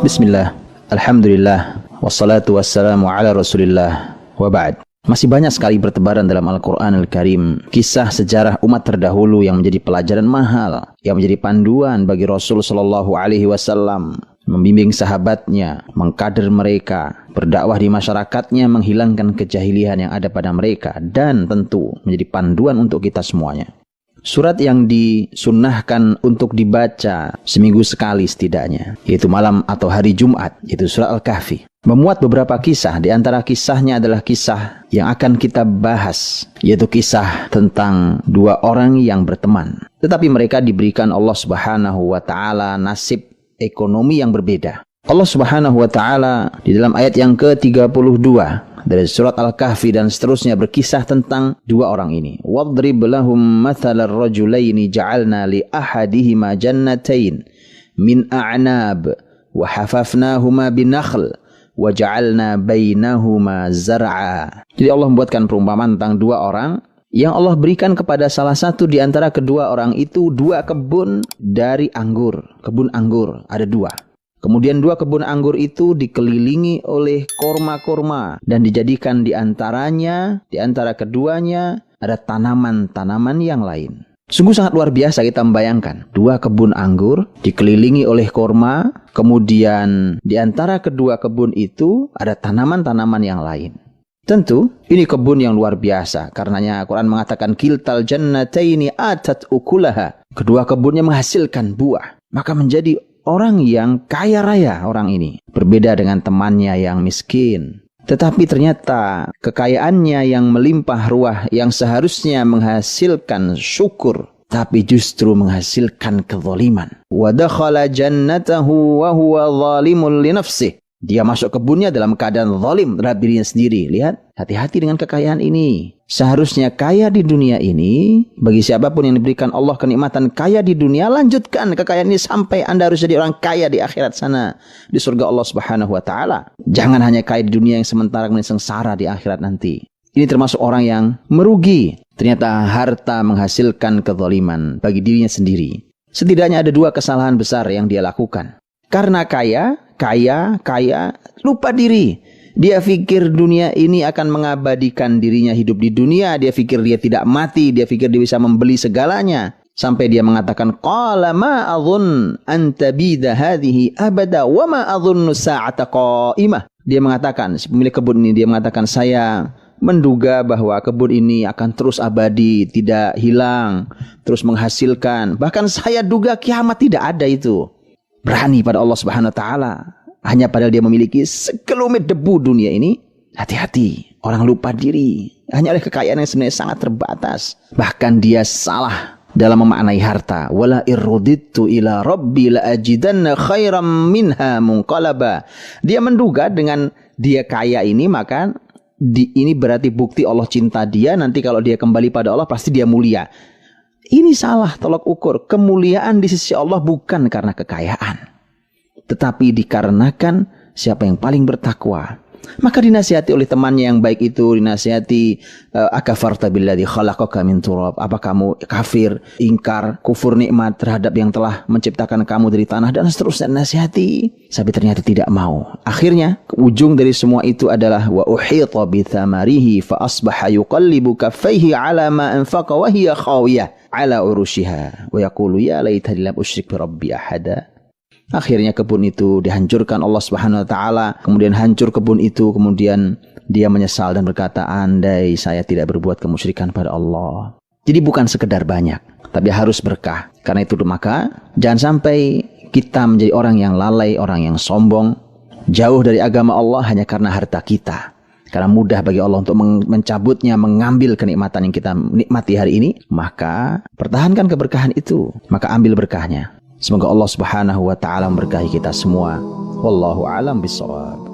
Bismillah, alhamdulillah, wassalatu wassalamu ala rasulillah, wa ba'd. Masih banyak sekali bertebaran dalam Al-Quran Al-Karim kisah sejarah umat terdahulu yang menjadi pelajaran mahal, yang menjadi panduan bagi Rasul Sallallahu Alaihi Wasallam, membimbing sahabatnya, mengkader mereka, berdakwah di masyarakatnya, menghilangkan kejahilian yang ada pada mereka, dan tentu menjadi panduan untuk kita semuanya. Surat yang disunnahkan untuk dibaca seminggu sekali setidaknya, yaitu malam atau hari Jumat, yaitu surat Al-Kahfi, memuat beberapa kisah. Di antara kisahnya adalah kisah yang akan kita bahas, yaitu kisah tentang dua orang yang berteman, tetapi mereka diberikan Allah Subhanahu wa Ta'ala nasib ekonomi yang berbeda. Allah Subhanahu wa Ta'ala di dalam ayat yang ke-32 dari surat Al-Kahfi dan seterusnya berkisah tentang dua orang ini. Wadrib lahum mathalar rajulaini ja'alna li ahadihima jannatain min a'nab wa hafafnahuma binakhl wa ja'alna bainahuma zar'a. Jadi Allah membuatkan perumpamaan tentang dua orang yang Allah berikan kepada salah satu di antara kedua orang itu dua kebun dari anggur. Kebun anggur ada dua. Kemudian dua kebun anggur itu dikelilingi oleh korma-korma dan dijadikan di antaranya, di antara keduanya ada tanaman-tanaman yang lain. Sungguh sangat luar biasa kita membayangkan. Dua kebun anggur dikelilingi oleh korma, kemudian di antara kedua kebun itu ada tanaman-tanaman yang lain. Tentu ini kebun yang luar biasa. Karenanya Al-Quran mengatakan kiltal jannataini atat ukulaha. Kedua kebunnya menghasilkan buah. Maka menjadi orang yang kaya raya orang ini. Berbeda dengan temannya yang miskin. Tetapi ternyata kekayaannya yang melimpah ruah, yang seharusnya menghasilkan syukur, tapi justru menghasilkan kezaliman. Wa dakhala jannatahu wa huwa zalimun li nafsihi. Dia masuk kebunnya dalam keadaan zalim terhadap dirinya sendiri. Lihat, hati-hati dengan kekayaan ini. Seharusnya kaya di dunia ini, bagi siapapun yang diberikan Allah kenikmatan kaya di dunia, lanjutkan kekayaan ini sampai Anda harus jadi orang kaya di akhirat sana, di surga Allah Subhanahu wa Ta'ala. Jangan hanya kaya di dunia yang sementara kemudian sengsara di akhirat nanti. Ini termasuk orang yang merugi. Ternyata harta menghasilkan kezaliman bagi dirinya sendiri. Setidaknya ada dua kesalahan besar yang dia lakukan. Karena kaya, lupa diri. Dia pikir dunia ini akan mengabadikan dirinya hidup di dunia. Dia pikir dia tidak mati. Dia pikir dia bisa membeli segalanya. Sampai dia mengatakan, qala ma adhun an tabida hadhihi abada wa ma adhunnu sa'ata qa'imah. Dia mengatakan, si pemilik kebun ini, dia mengatakan, saya menduga bahwa kebun ini akan terus abadi, tidak hilang, terus menghasilkan. Bahkan saya duga kiamat tidak ada itu. Berani pada Allah Subhanahu wa Ta'ala. Hanya padahal dia memiliki sekelumit debu dunia ini. Hati-hati, orang lupa diri. Hanya oleh kekayaan yang sebenarnya sangat terbatas. Bahkan dia salah dalam memaknai harta. Wala irruditu ila rabbi la ajidanna khairam minha munqalaba. Dia menduga dengan dia kaya ini, maka ini berarti bukti Allah cinta dia. Nanti kalau dia kembali pada Allah pasti dia mulia. Ini salah tolak ukur. Kemuliaan di sisi Allah bukan karena kekayaan, tetapi dikarenakan siapa yang paling bertakwa. Maka dinasihati oleh temannya yang baik itu, dinasihati, akafarta billadzi khalaqaka min turab. Apa kamu kafir, ingkar, kufur nikmat terhadap yang telah menciptakan kamu dari tanah, dan seterusnya nasihati. Tapi ternyata tidak mau. Akhirnya ujung dari semua itu adalah wa uhita bi thamarihi fa asbaha yuqallibu kaffaihi ala ma anfaqa wa hiya khawiyah ala urushiha wa yaqulu ya laitani lam usyrik bi rabbi ahada. Akhirnya kebun itu dihancurkan Allah Subhanahu wa Ta'ala. Kemudian hancur kebun itu. Kemudian dia menyesal dan berkata, andai saya tidak berbuat kemusyrikan pada Allah. Jadi bukan sekedar banyak, tapi harus berkah. Karena itu maka jangan sampai kita menjadi orang yang lalai, orang yang sombong, jauh dari agama Allah hanya karena harta kita. Karena mudah bagi Allah untuk mencabutnya, mengambil kenikmatan yang kita nikmati hari ini. Maka pertahankan keberkahan itu. Maka ambil berkahnya. Semoga Allah Subhanahu wa Ta'ala memberkahi kita semua. Wallahu a'lam bishawab.